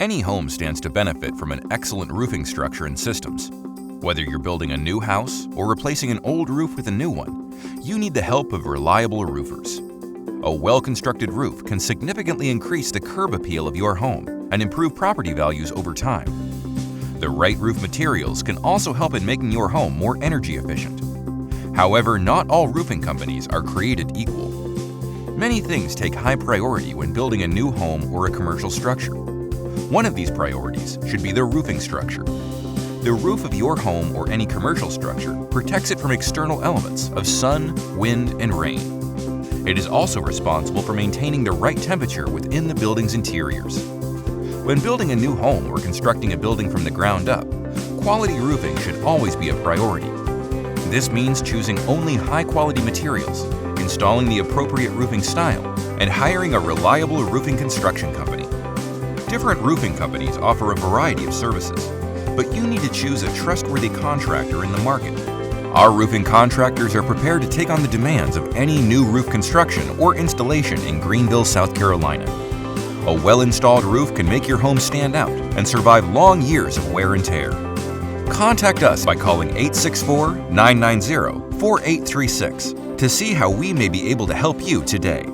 Any home stands to benefit from an excellent roofing structure and systems. Whether you're building a new house or replacing an old roof with a new one, you need the help of reliable roofers. A well-constructed roof can significantly increase the curb appeal of your home and improve property values over time. The right roof materials can also help in making your home more energy efficient. However, not all roofing companies are created equal. Many things take high priority when building a new home or a commercial structure. One of these priorities should be the roofing structure. The roof of your home or any commercial structure protects it from external elements of sun, wind, and rain. It is also responsible for maintaining the right temperature within the building's interiors. When building a new home or constructing a building from the ground up, quality roofing should always be a priority. This means choosing only high-quality materials, installing the appropriate roofing style, and hiring a reliable roofing construction company. Different roofing companies offer a variety of services, but you need to choose a trustworthy contractor in the market. Our roofing contractors are prepared to take on the demands of any new roof construction or installation in Greenville, South Carolina. A well-installed roof can make your home stand out and survive long years of wear and tear. Contact us by calling 864-990-4836 to see how we may be able to help you today.